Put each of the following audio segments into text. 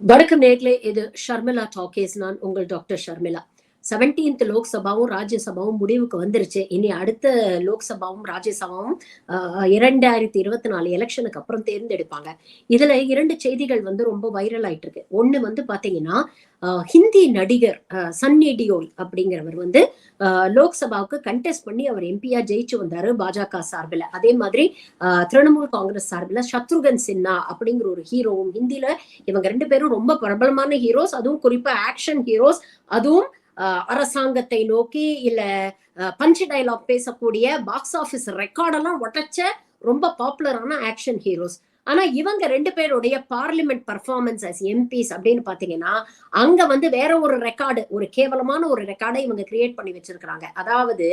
வணக்கம் நேர்களே, இது ஷர்மிளா டாக்கீஸ். நான் உங்கள் டாக்டர் ஷர்மிளா. 17th லோக்சபாவும் ராஜ்யசபாவும் முடிவுக்கு வந்துருச்சு. இனி அடுத்த லோக்சபாவும் ராஜ்யசபாவும் 2024 எலெக்ஷனுக்கு அப்புறம் தேர்ந்தெடுப்பாங்க. இதுல 2 செய்திகள் வந்து ரொம்ப வைரல் ஆயிட்டு இருக்கு. ஒண்ணு வந்து பாத்தீங்கன்னா, ஹிந்தி நடிகர் சன்னி டியோல் அப்படிங்கிறவர் வந்து லோக்சபாவுக்கு கண்டெஸ்ட் பண்ணி அவர் எம்பியா ஜெயிச்சு வந்தாரு பாஜக சார்பில். அதே மாதிரி திரிணாமுல் காங்கிரஸ் சார்பில் சத்ருகன் சின்ஹா அப்படிங்கிற ஒரு ஹீரோவும், ஹிந்தில இவங்க 2 பேரும் ரொம்ப பிரபலமான ஹீரோஸ், அதுவும் குறிப்பா ஆக்ஷன் ஹீரோஸ், அதுவும் அரசாங்கத்தை நோக்கி இல்ல பஞ்ச் டைலாக் பேசக்கூடிய பாக்ஸ் ஆபீஸ் ரெக்கார்டெல்லாம் உடைச்ச ரொம்ப பாப்புலரான ஆக்ஷன் ஹீரோஸ். ஆனா இவங்க 2 பேருடைய பார்லிமெண்ட் பர்ஃபார்மன்ஸ் அஸ் எம்பிஸ் அப்படின்னு பாத்தீங்கன்னா, அங்க வந்து வேற ஒரு ரெக்கார்டு, ஒரு கேவலமான ஒரு ரெக்கார்டை இவங்க கிரியேட் பண்ணி வச்சிருக்காங்க. அதாவது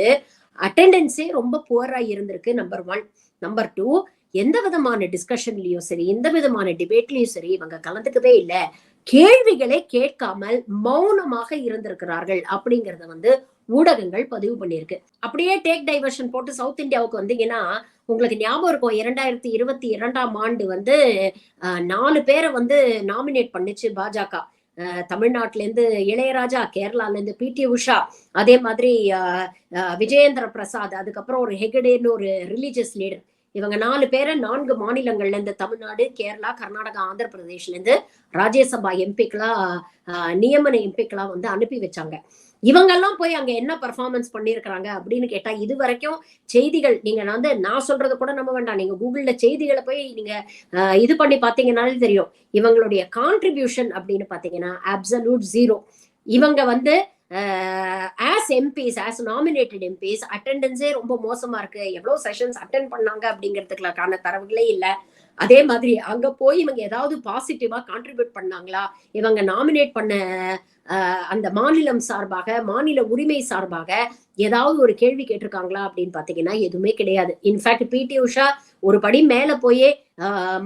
அட்டெண்டன்ஸே ரொம்ப புவரா இருந்திருக்கு. நம்பர் 1. நம்பர் 2, எந்த விதமான டிஸ்கஷன்லயும் சரி, எந்த விதமான டிபேட்லயும் சரி இவங்க கலந்துக்கவே இல்லை. கேள்விகளை கேட்காமல் மௌனமாக இருந்திருக்கிறார்கள் அப்படிங்கறத வந்து ஊடகங்கள் பதிவு பண்ணிருக்கு. அப்படியே டேக் டைவர்ஷன் போட்டு சவுத் இந்தியாவுக்கு வந்தீங்கன்னா, உங்களுக்கு ஞாபகம் இருக்கும் 2022ஆம் ஆண்டு வந்து 4 பேரை வந்து நாமினேட் பண்ணுச்சு பாஜக. தமிழ்நாட்டுல இருந்து இளையராஜா, கேரளால இருந்து பிடி உஷா, அதே மாதிரி விஜயேந்திர பிரசாத், அதுக்கப்புறம் ஒரு ஹெகடேன்னு ஒரு ரிலீஜியஸ் லீடர். இவங்க 4 பேரை 4 மாநிலங்கள்ல இருந்து, தமிழ்நாடு, கேரளா, கர்நாடகா, ஆந்திர பிரதேஷ்ல இருந்து ராஜ்யசபா எம்பிக்களா நியமன எம்பிக்களா வந்து அனுப்பி வச்சாங்க. இவங்கெல்லாம் போய் அங்க என்ன பர்ஃபார்மன்ஸ் பண்ணிருக்கிறாங்க அப்படின்னு கேட்டா, இது வரைக்கும் செய்திகள் நீங்க வந்து நான் சொல்றது கூட நம்ப வேண்டாம். நீங்க கூகுள்ல செய்திகளை போய் நீங்க இது பண்ணி பாத்தீங்கன்னாலே தெரியும். இவங்களுடைய கான்ட்ரிபியூஷன் அப்படின்னு பாத்தீங்கன்னா அப்சல்யூட் 0. இவங்க வந்து as MPs, as nominated MPs அட்டெண்டன்ஸே ரொம்ப மோசமா இருக்கு. எவ்வளவு செஷன்ஸ் அட்டென்ட் பண்ணாங்க அப்படிங்கிறதுக்கான தரவுகளே இல்ல. அதே மாதிரி அங்க போய் இவங்க ஏதாவது பாசிட்டிவா கான்ட்ரிபியூட் பண்ணாங்களா, இவங்க நாமினேட் பண்ண அந்த மாநிலம் சார்பாக, மாநில உரிமை சார்பாக ஏதாவது ஒரு கேள்வி கேட்டிருக்காங்களா அப்படின்னு பாத்தீங்கன்னா எதுவுமே கிடையாது. இன்ஃபேக்ட் பிடி உஷா ஒரு படி மேல போயே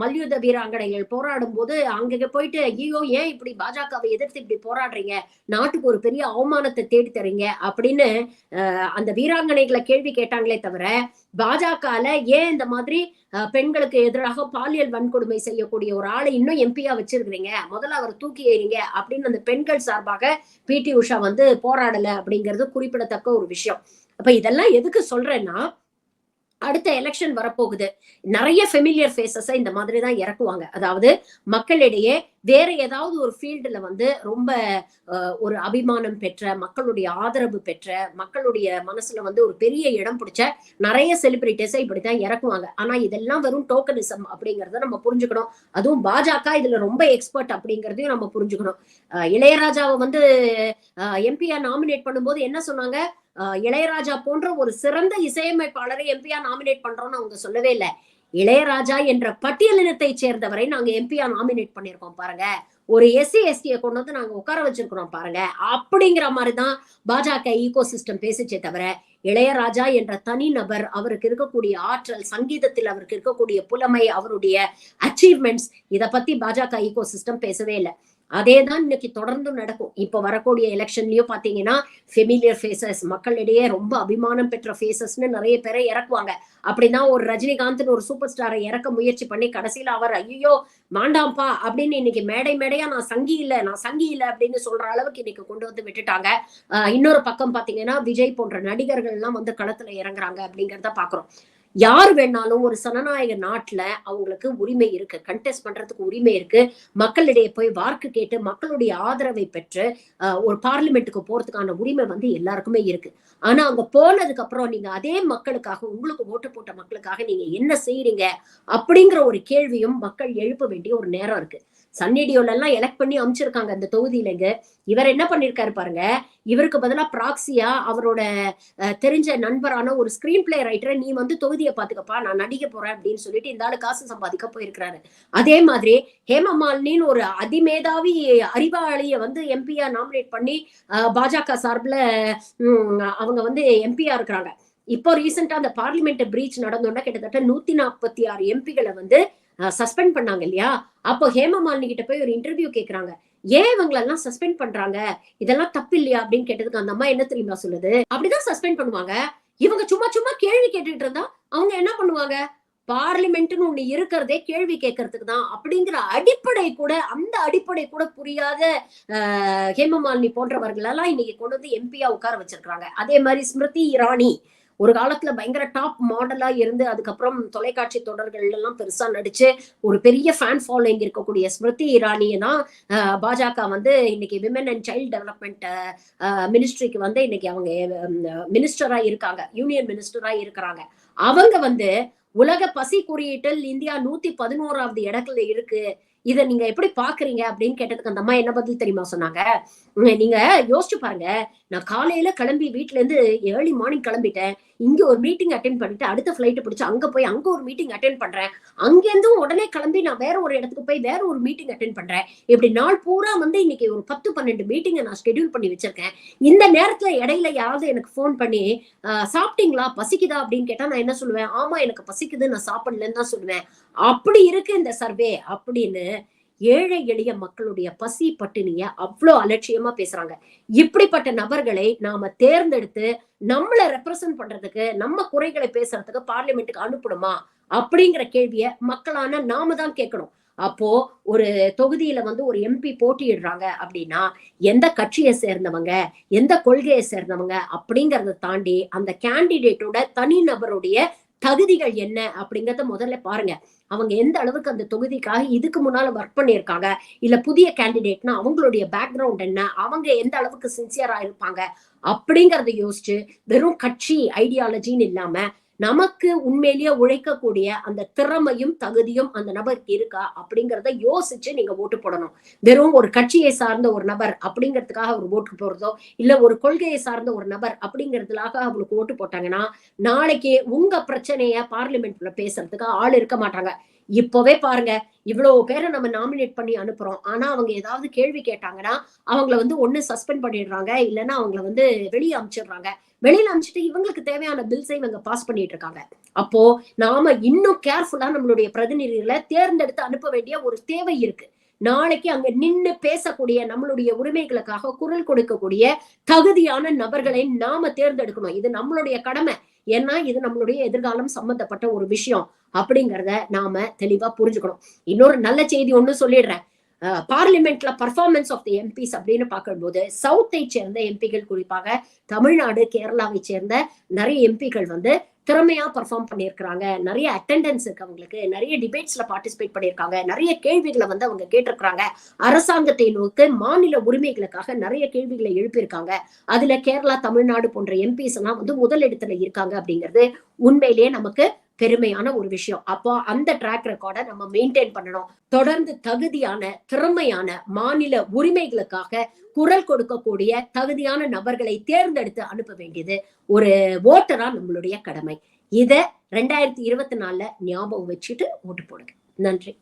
மல்யுத்த வீராங்கனைகள் போராடும் போது அங்க போயிட்டு, ஐயோ ஏன் இப்படி பாஜகவை எதிர்த்து இப்படி போராடுறீங்க, நாட்டுக்கு ஒரு பெரிய அவமானத்தை தேடி தரீங்க அப்படின்னு அந்த வீராங்கனைகளை கேள்வி கேட்டாங்களே தவிர, பாஜகல ஏன் இந்த மாதிரி பெண்களுக்கு எதிராக பாலியல் வன்கொடுமை செய்யக்கூடிய ஒரு ஆளை இன்னும் எம்பியா வச்சிருக்கிறீங்க, முதல்ல அவர் தூக்கி எறிங்க அப்படின்னு அந்த பெண்கள் சார்பாக பிடி உஷா வந்து போராடல அப்படிங்கிறது குறிப்பிடத்தக்க ஒரு விஷயம். அப்ப இதெல்லாம் எதுக்கு சொல்றேன்னா, அடுத்த எலெக்ஷன் வரப்போகுது. நிறைய ஃபெமிலியர் ஃபேஸஸ இந்த மாதிரி தான் இறக்குவாங்க. அதாவது மக்களிடையே வேற ஏதாவது ஒரு ஃபீல்டுல வந்து ரொம்ப ஒரு அபிமானம் பெற்ற, மக்களுடைய ஆதரவு பெற்ற, மக்களுடைய மனசுல வந்து ஒரு பெரிய இடம் பிடிச்ச நிறைய செலிபிரிட்டிஸை இப்படித்தான் இறக்குவாங்க. ஆனா இதெல்லாம் வெறும் டோக்கனிசம் அப்படிங்கறத நம்ம புரிஞ்சுக்கணும். அதுவும் பாஜக இதுல ரொம்ப எக்ஸ்பர்ட் அப்படிங்கறதையும் நம்ம புரிஞ்சுக்கணும். இளையராஜாவை வந்து எம்பியா நாமினேட் பண்ணும்போது என்ன சொன்னாங்க, இளையராஜா போன்ற ஒரு சிறந்த இசையமைப்பாளரை எம்பியா நாமினேட் பண்றோம்னு அவங்க சொல்லவே இல்லை. இளையராஜா என்ற பட்டியலினத்தை சேர்ந்தவரை நாங்க எம்பியா நாமினேட் பண்ணிருக்கோம் பாருங்க, ஒரு எஸ்சி எஸ்டியை கொண்டு வந்து நாங்க உட்கார வச்சிருக்கிறோம் பாருங்க அப்படிங்கிற மாதிரிதான் பாஜக ஈகோ சிஸ்டம் பேசிச்சே தவிர, இளையராஜா என்ற தனி நபர், அவருக்கு இருக்கக்கூடிய ஆற்றல், சங்கீதத்தில் அவருக்கு இருக்கக்கூடிய புலமை, அவருடைய அச்சீவ்மெண்ட்ஸ், இதை பத்தி பாஜக ஈகோ சிஸ்டம் பேசவே இல்லை. அதேதான் இன்னைக்கு தொடர்ந்து நடக்கும். இப்ப வரக்கூடிய எலெக்ஷன்லயும் பாத்தீங்கன்னா ஃபெமிலியர் ஃபேசஸ், மக்களிடையே ரொம்ப அபிமானம் பெற்ற ஃபேசஸ்ன்னு நிறைய பேரை இறக்குவாங்க. அப்படிதான் ஒரு ரஜினிகாந்த் ஒரு சூப்பர் ஸ்டாரை இறக்க முயற்சி பண்ணி கடைசியில அவர் ஐயோ மாண்டாம்பா அப்படின்னு இன்னைக்கு மேடை மேடையா நான் சங்கி இல்ல அப்படின்னு சொல்ற அளவுக்கு இன்னைக்கு கொண்டு வந்து விட்டுட்டாங்க. இன்னொரு பக்கம் பாத்தீங்கன்னா விஜய் போன்ற நடிகர்கள் எல்லாம் வந்து களத்துல இறங்குறாங்க அப்படிங்கறத பாக்குறோம். யார் வேணாலும் ஒரு சனநாயக நாட்டுல அவங்களுக்கு உரிமை இருக்கு, கண்டெஸ்ட் பண்றதுக்கு உரிமை இருக்கு. மக்களிடையே போய் வாக்கு கேட்டு மக்களுடைய ஆதரவை பெற்று ஒரு பார்லிமெண்ட்டுக்கு போறதுக்கான உரிமை வந்து எல்லாருக்குமே இருக்கு. ஆனா அங்க போனதுக்கு அப்புறம் நீங்க அதே மக்களுக்காக, உங்களுக்கு ஓட்டு போட்ட மக்களுக்காக நீங்க என்ன செய்யறீங்க அப்படிங்கிற ஒரு கேள்வியும் மக்கள் எழுப்ப வேண்டிய ஒரு நேரம் இருக்கு. சன்னி டியோல் எல்லாம் எலெக்ட் பண்ணி அமைச்சிருக்காங்க அந்த தொகுதியிலங்க. இவர் என்ன பண்ணிருக்காரு பாருங்க, இவருக்கு பதிலா ப்ராக்சியா அவரோட தெரிஞ்ச நண்பரான ஒரு ஸ்கிரீன் பிளே ரைட்டரை, நீ வந்து தொகுதியை பாத்துக்கப்பா, நான் நடிக்க போறேன் அப்படின்னு சொல்லிட்டு இந்த ஆளு காசு சம்பாதிக்க போயிருக்கிறாரு. அதே மாதிரி ஹேமமாலினின்னு ஒரு அதிமேதாவி அறிவாளிய வந்து எம்பியா நாமினேட் பண்ணி பாஜக சார்பில் அவங்க வந்து எம்பியா இருக்கிறாங்க. இப்போ ரீசெண்டா அந்த பார்லிமெண்ட் பிரீச் நடந்தோன்னா கிட்டத்தட்ட 146 எம்பிகளை வந்து சஸ்பெண்ட் பண்ணாங்க இல்லையா. அப்போ ஹேமமாலினி கிட்ட போய் ஒரு இன்டர்வியூ கேக்குறாங்க, ஏன் இவங்களெல்லாம் சஸ்பெண்ட் பண்றாங்க, இதெல்லாம் தப்பு இல்லையா அப்படின்னு கேட்டதுக்கு அந்த அம்மா என்ன தெரியுமா சொல்லுது, அப்படிதான் சஸ்பெண்ட் பண்ணுவாங்க. இவங்க சும்மா சும்மா கேள்வி கேட்டுட்டு இருந்தா அவங்க என்ன பண்ணுவாங்க, பார்லிமெண்ட்னு ஒண்ணு இருக்கிறதே கேள்வி கேட்கறதுக்கு தான் அப்படிங்கிற அடிப்படை கூட, அந்த அடிப்படை கூட புரியாத ஹேமமாலினி போன்றவர்கள் எல்லாம் இன்னைக்கு கொண்டு வந்து எம்பியா உட்கார வச்சிருக்காங்க. அதே மாதிரி ஸ்மிருதி இரானி ஒரு காலத்துல பயங்கர டாப் மாடலா இருந்து அதுக்கப்புறம் தொலைக்காட்சி தொடர்கள் எல்லாம் பெருசா நடிச்சு ஒரு பெரிய ஃபேன் ஃபாலோயிங் இருக்கக்கூடிய ஸ்மிருதி இரானியை தான் பாஜக வந்து இன்னைக்கு விமன் அண்ட் சைல்ட் டெவலப்மெண்ட் மினிஸ்ட்ரிக்கு வந்து இன்னைக்கு அவங்க மினிஸ்டரா இருக்காங்க, யூனியன் மினிஸ்டரா இருக்கிறாங்க. அவங்க வந்து உலக பசி குறியீட்டில் இந்தியா 111வது இடத்துல இருக்கு, இத நீங்க எப்படி பாக்குறீங்க அப்படின்னு கேட்டதுக்கு அந்த அம்மா என்ன பதில் தெரியுமா சொன்னாங்க? நீங்க யோசிச்சு பாருங்க, நான் காலையில கிளம்பி வீட்டுல இருந்து ஏர்லி மார்னிங் கிளம்பிட்டேன், இங்க ஒரு மீட்டிங் அட்டென்ட் பண்ணிட்டு அடுத்த ஃபிளைட் பிடிச்சு அங்க போய் அங்க ஒரு மீட்டிங் அட்டென்ட் பண்றேன், அங்கிருந்தும் உடனே கிளம்பி நான் வேற ஒரு இடத்துக்கு போய் வேற ஒரு மீட்டிங் அட்டென்ட் பண்றேன். இப்படி நாள் பூரா வந்து இன்னைக்கு ஒரு 10-12 மீட்டிங்கை நான் ஷெட்யூல் பண்ணி வச்சிருக்கேன். இந்த நேரத்துல இடையில யாராவது எனக்கு போன் பண்ணி சாப்பிட்டீங்களா, பசிக்குதா அப்படின்னு கேட்டா நான் என்ன சொல்லுவேன்? ஆமா எனக்கு பசிக்குது, நான் சாப்பிடலன்னு தான் சொல்லுவேன். அப்படி இருக்கு இந்த சர்வே அப்படின்னு ஏழை எளிய மக்களுடைய பசி பட்டினிய அவ்வளோ அலட்சியமா பேசுறாங்க. இப்படிப்பட்ட நபர்களை நாம தேர்ந்தெடுத்து நம்மள ரெப்ரசன்ட் பண்றதுக்கு, நம்ம குறைகளை பேசுறதுக்கு பார்லிமெண்ட்டுக்கு அனுப்பணுமா அப்படிங்கிற கேள்விய மக்களான நாம தான் கேட்கணும். அப்போ ஒரு தொகுதியில வந்து ஒரு எம்பி போட்டியிடுறாங்க அப்படின்னா எந்த கட்சியை சேர்ந்தவங்க, எந்த கொள்கையை சேர்ந்தவங்க அப்படிங்கறத தாண்டி அந்த கேண்டிடேட்டோட தனிநபருடைய தகுதிகள் என்ன அப்படிங்கறத முதல்ல பாருங்க. அவங்க எந்த அளவுக்கு அந்த தொகுதிக்காக இதுக்கு முன்னால ஒர்க் பண்ணியிருக்காங்க, இல்ல புதிய கேண்டிடேட்னா அவங்களுடைய பேக்ரவுண்ட் என்ன, அவங்க எந்த அளவுக்கு சின்சியரா இருப்பாங்க அப்படிங்கறத யோசிச்சு வெறும் கட்சி ஐடியாலஜின்னு இல்லாம நமக்கு உண்மையிலேயே உழைக்கக்கூடிய அந்த திறமையும் தகுதியும் அந்த நபருக்கு இருக்கா அப்படிங்கறத யோசிச்சு நீங்க ஓட்டு போடணும். வெறும் ஒரு கட்சியை சார்ந்த ஒரு நபர் அப்படிங்கிறதுக்காக அவர் ஓட்டு போடுறதோ, இல்ல ஒரு கொள்கையை சார்ந்த ஒரு நபர் அப்படிங்கிறதுக்காக அவங்களுக்கு ஓட்டு போட்டாங்கன்னா நாளைக்கு உங்க பிரச்சனைய பார்லிமெண்ட்ல பேசுறதுக்கு ஆள் இருக்க மாட்டாங்க. இப்பவே பாருங்க, இவ்வளவு பேரை நம்ம நாமினேட் பண்ணி அனுப்புறோம். ஆனா அவங்க ஏதாவது கேள்வி கேட்டாங்கன்னா அவங்கள வந்து ஒண்ணு சஸ்பெண்ட் பண்ணிடுறாங்க, இல்லைன்னா அவங்கள வந்து வெளியே அனுப்பிச்சிடுறாங்க. வெளியில அனுப்பிச்சிட்டு இவங்களுக்கு தேவையான பில்ஸை இவங்க பாஸ் பண்ணிட்டு இருக்காங்க. அப்போ நாம இன்னும் கேர்ஃபுல்லா நம்மளுடைய பிரதிநிதிகளை தேர்ந்தெடுத்து அனுப்ப வேண்டிய ஒரு தேவை இருக்கு. நாளைக்கு அங்க நின்னு பேசக்கூடிய, நம்மளுடைய உரிமைகளுக்காக குரல் கொடுக்கக்கூடிய தகுதியான நபர்களை நாம தேர்ந்தெடுக்கணும். இது நம்மளுடைய கடமை. ஏன்னா இது நம்மளுடைய எதிர்காலம் சம்பந்தப்பட்ட ஒரு விஷயம் அப்படிங்கறத நாம தெளிவா புரிஞ்சுக்கணும். இன்னொரு நல்ல செய்தி ஒண்ணு சொல்லிடுறேன். பார்லிமெண்ட்ல பர்ஃபார்மன்ஸ் ஆஃப் தி எம்பிஸ் அப்படின்னு பார்க்கும்போது சவுத்தை சேர்ந்த எம்பிகள், குறிப்பாக தமிழ்நாடு, கேரளாவை சேர்ந்த நிறைய எம்பிகள் வந்து திறமையா பர்ஃபார்ம் பண்ணியிருக்கிறாங்க. நிறைய அட்டெண்டன்ஸ் இருக்கு அவங்களுக்கு, நிறைய டிபேட்ஸ்ல பார்ட்டிசிபேட் பண்ணியிருக்காங்க, நிறைய கேள்விகளை வந்து அவங்க கேட்டிருக்கிறாங்க. அரசாங்கத்தை நோக்கி மாநில உரிமைகளுக்காக நிறைய கேள்விகளை எழுப்பியிருக்காங்க. அதுல கேரளா, தமிழ்நாடு போன்ற எம்பிஸ் எல்லாம் வந்து முதலிடத்துல இருக்காங்க அப்படிங்கிறது உண்மையிலேயே நமக்கு பெருமையான ஒரு விஷயம். அப்போ அந்த ட்ராக் ரெக்கார்டை நம்ம மெயின்டைன் பண்ணணும். தொடர்ந்து தகுதியான, திறமையான மாநில உரிமைகளுக்காக குரல் கொடுக்கக்கூடிய தகுதியான நபர்களை தேர்ந்தெடுத்து அனுப்ப வேண்டியது ஒரு ஓட்டரா நம்மளுடைய கடமை. இத 2024 ஞாபகம் வச்சுட்டு ஓட்டு போடுங்க. நன்றி.